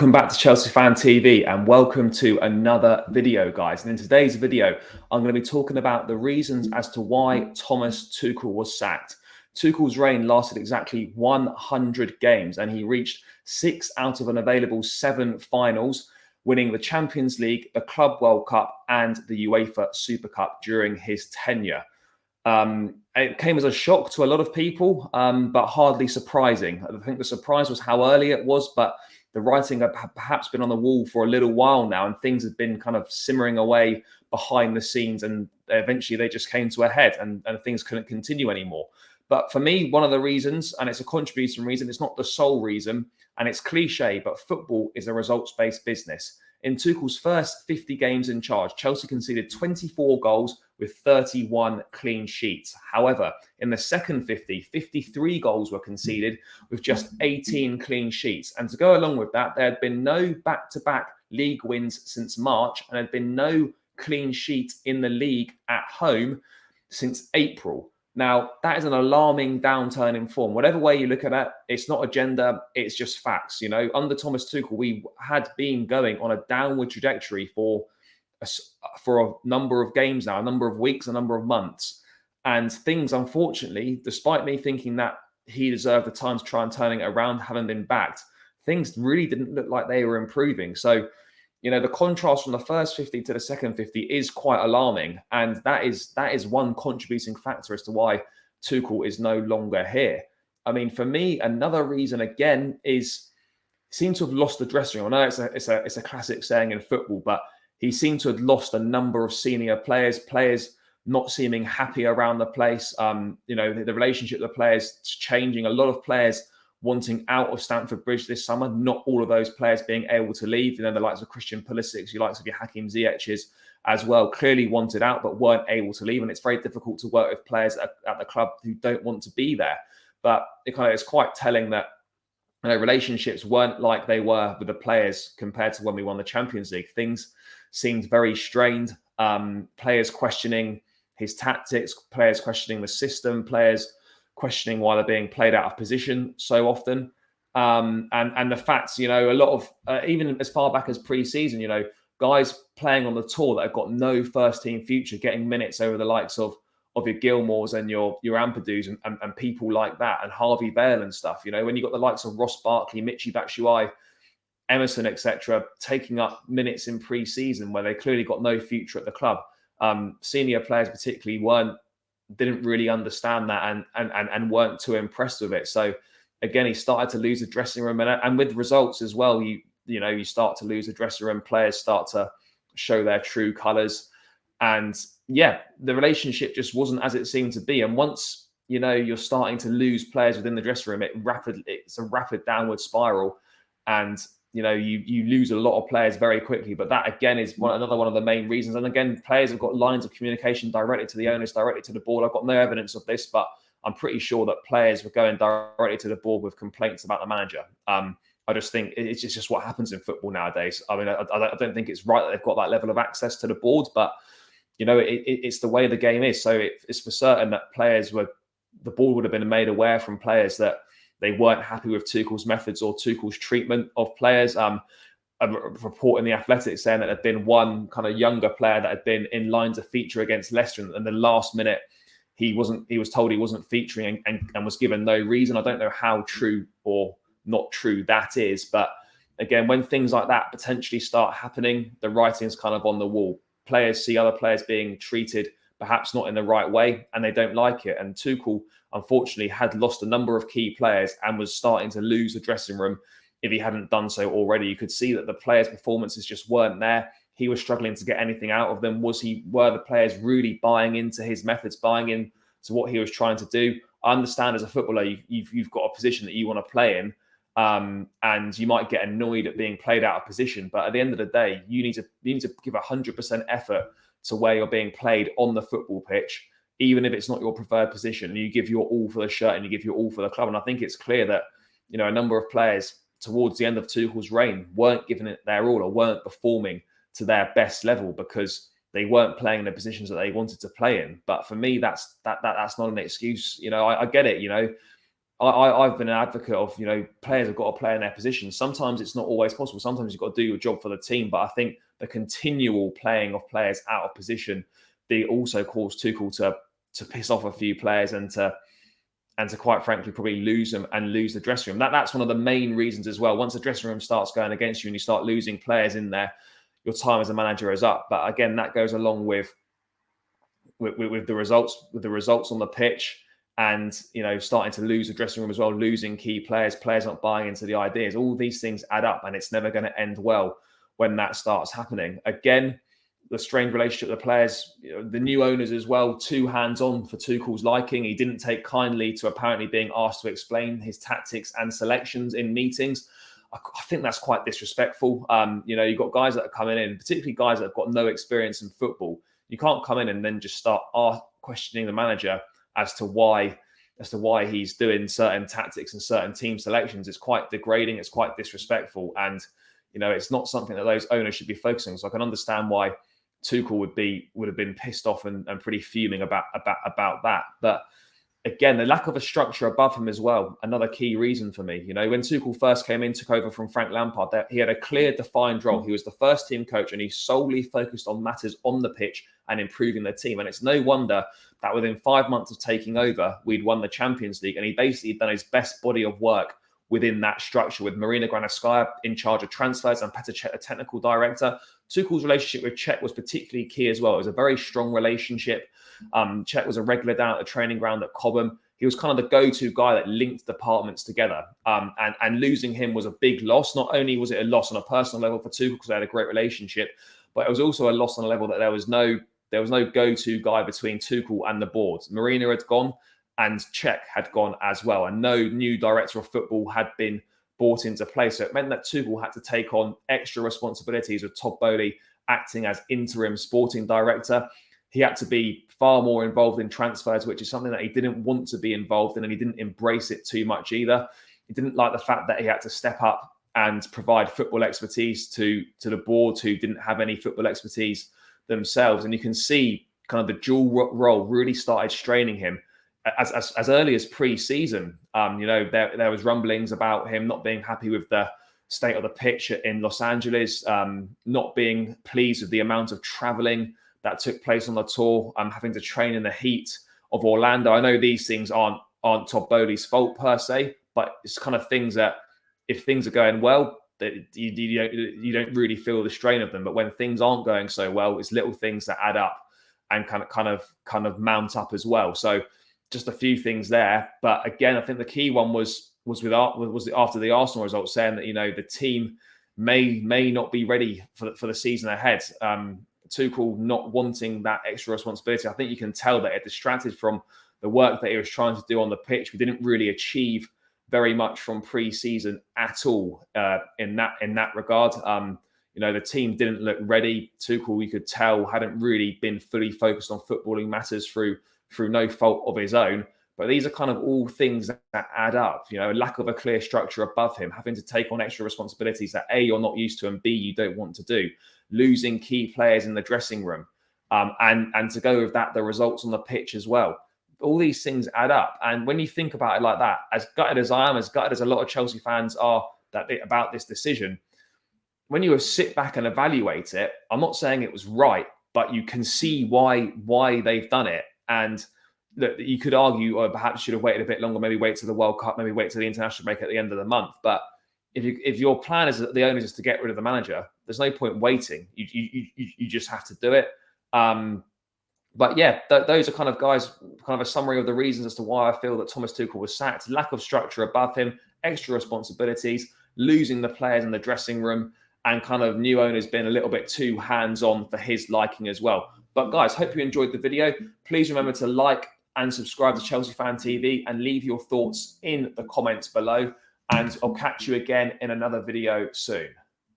Welcome back to Chelsea Fan TV and welcome to another video, guys. And in today's video, I'm going to be talking about the reasons as to why Thomas Tuchel was sacked. Tuchel's reign lasted exactly 100 games and he reached 6 out of an available 7 finals, winning the Champions League, the Club World Cup and the UEFA Super Cup during his tenure. It came as a shock to a lot of people, but hardly surprising. I think the surprise was how early it was, but the writing had perhaps been on the wall for a little while now, and things had been kind of simmering away behind the scenes, and eventually they just came to a head and things couldn't continue anymore. But for me, one of the reasons, and it's a contributing reason, it's not the sole reason, and it's cliche, but football is a results-based business. In Tuchel's first 50 games in charge, Chelsea conceded 24 goals with 31 clean sheets. However, in the second 50, 53 goals were conceded with just 18 clean sheets. And to go along with that, there had been no back-to-back league wins since March, and there had been no clean sheet in the league at home since April. Now, that is an alarming downturn in form. Whatever way you look at it, it's not agenda, it's just facts. You know, under Thomas Tuchel, we had been going on a downward trajectory for a number of games now, a number of weeks, a number of months. And things, unfortunately, despite me thinking that he deserved the time to try and turning it around, having been backed, things really didn't look like they were improving. So, you know, the contrast from the first 50 to the second 50 is quite alarming. And that is one contributing factor as to why Tuchel is no longer here. I mean, for me, another reason, again, is he seemed to have lost the dressing room. I know it's a classic saying in football, but he seemed to have lost a number of senior players not seeming happy around the place. You know, the relationship with the players changing. A lot of players wanting out of Stamford Bridge this summer. Not all of those players being able to leave. You know, the likes of Christian Pulisic, the likes of your Hakim Ziyech's as well, clearly wanted out but weren't able to leave. And it's very difficult to work with players at the club who don't want to be there. But it's quite telling that, you know, relationships weren't like they were with the players compared to when we won the Champions League. Things seemed very strained. Players questioning his tactics, players questioning the system, players questioning why they're being played out of position so often. And the facts, you know, a lot of, even as far back as pre-season, you know, guys playing on the tour that have got no first team future, getting minutes over the likes of your Gilmores and your Ampadu's and people like that, and Harvey Bale and stuff. You know, when you got the likes of Ross Barkley, Michy Batshuayi, Emerson, etc., taking up minutes in pre-season where they clearly got no future at the club. Senior players particularly didn't really understand that and weren't too impressed with it. So again, he started to lose the dressing room, and with results as well, you start to lose the dressing room. Players start to show their true colours, and yeah, the relationship just wasn't as it seemed to be. And once, you know, you're starting to lose players within the dressing room, it's a rapid downward spiral, and you know, you lose a lot of players very quickly. But that, again, is another one of the main reasons. And again, players have got lines of communication directly to the owners, directly to the board. I've got no evidence of this, but I'm pretty sure that players were going directly to the board with complaints about the manager. I just think it's just what happens in football nowadays. I mean, I don't think it's right that they've got that level of access to the board, but, you know, it's the way the game is. So it's for certain that the board would have been made aware from players that they weren't happy with Tuchel's methods or Tuchel's treatment of players. A report in The Athletic saying that there'd been one kind of younger player that had been in line to feature against Leicester, and the last minute he was told he wasn't featuring and was given no reason. I don't know how true or not true that is, but again, when things like that potentially start happening, the writing's kind of on the wall. Players see other players being treated perhaps not in the right way, and they don't like it. And Tuchel, unfortunately, had lost a number of key players and was starting to lose the dressing room. If he hadn't done so already, you could see that the players' performances just weren't there. He was struggling to get anything out of them. Were the players really buying into his methods, buying into what he was trying to do? I understand as a footballer, you've got a position that you want to play in, and you might get annoyed at being played out of position. But at the end of the day, you need to give 100% effort to where you're being played on the football pitch, even if it's not your preferred position. You give your all for the shirt and you give your all for the club. And I think it's clear that, you know, a number of players towards the end of Tuchel's reign weren't giving it their all or weren't performing to their best level because they weren't playing the positions that they wanted to play in. But for me, that's not an excuse. You know, I get it. You know, I've been an advocate of, players have got to play in their position. Sometimes it's not always possible. Sometimes you've got to do your job for the team. But I think the continual playing of players out of position, they also caused Tuchel to piss off a few players and to quite frankly probably lose them and lose the dressing room. That's one of the main reasons as well. Once the dressing room starts going against you and you start losing players in there, your time as a manager is up. But again, that goes along with the results on the pitch, and starting to lose the dressing room as well, losing key players not buying into the ideas. All these things add up, and it's never going to end well when that starts happening. Again, the strained relationship with the players, the new owners as well, too hands-on for Tuchel's liking. He didn't take kindly to apparently being asked to explain his tactics and selections in meetings. I think that's quite disrespectful. You've got guys that are coming in, particularly guys that have got no experience in football. You can't come in and then just start questioning the manager as to why he's doing certain tactics and certain team selections. It's quite degrading. It's quite disrespectful, and it's not something that those owners should be focusing on. So I can understand why Tuchel would have been pissed off and pretty fuming about that. But again, the lack of a structure above him as well, another key reason for me. When Tuchel first came in, took over from Frank Lampard, he had a clear, defined role. He was the first team coach, and he solely focused on matters on the pitch and improving the team. And it's no wonder that within 5 months of taking over, we'd won the Champions League, and he basically done his best body of work within that structure, with Marina Granovskaya in charge of transfers and Petr Cech, the technical director. Tuchel's relationship with Cech was particularly key as well. It was a very strong relationship. Cech was a regular down at the training ground at Cobham. He was kind of the go-to guy that linked departments together. And losing him was a big loss. Not only was it a loss on a personal level for Tuchel because they had a great relationship, but it was also a loss on a level that there was no go-to guy between Tuchel and the board. Marina had gone, and Cech had gone as well, and no new director of football had been brought into place. So it meant that Tuchel had to take on extra responsibilities, with Todd Boehly acting as interim sporting director. He had to be far more involved in transfers, which is something that he didn't want to be involved in, and he didn't embrace it too much either. He didn't like the fact that he had to step up and provide football expertise to the board, who didn't have any football expertise themselves. And you can see kind of the dual role really started straining him as early as pre-season. There was rumblings about him not being happy with the state of the pitch in Los Angeles, not being pleased with the amount of traveling that took place on the tour, having to train in the heat of Orlando. I know these things aren't Todd Boehly's fault per se, but it's kind of things that, if things are going well, that you don't really feel the strain of them. But when things aren't going so well, it's little things that add up and kind of mount up as well. So just a few things there. But again, I think the key one was after the Arsenal result, saying that the team may not be ready for the season ahead. Tuchel not wanting that extra responsibility, I think you can tell that it distracted from the work that he was trying to do on the pitch. We didn't really achieve very much from pre-season at all in that regard. The team didn't look ready. Tuchel, you could tell, hadn't really been fully focused on footballing matters through no fault of his own. But these are kind of all things that add up. A lack of a clear structure above him, having to take on extra responsibilities that A, you're not used to, and B, you don't want to do. Losing key players in the dressing room, and to go with that, the results on the pitch as well. All these things add up. And when you think about it like that, as gutted as I am, as gutted as a lot of Chelsea fans are about this decision, when you sit back and evaluate it, I'm not saying it was right, but you can see why they've done it. And look, you could argue, or perhaps should have waited a bit longer, maybe wait to the World Cup, maybe wait to the international break at the end of the month. But if your plan is that the owners is to get rid of the manager, there's no point waiting. You just have to do it. But yeah, those are kind of a summary of the reasons as to why I feel that Thomas Tuchel was sacked. Lack of structure above him, extra responsibilities, losing the players in the dressing room, and kind of new owners being a little bit too hands-on for his liking as well. But guys, hope you enjoyed the video. Please remember to like and subscribe to Chelsea Fan TV and leave your thoughts in the comments below. And I'll catch you again in another video soon.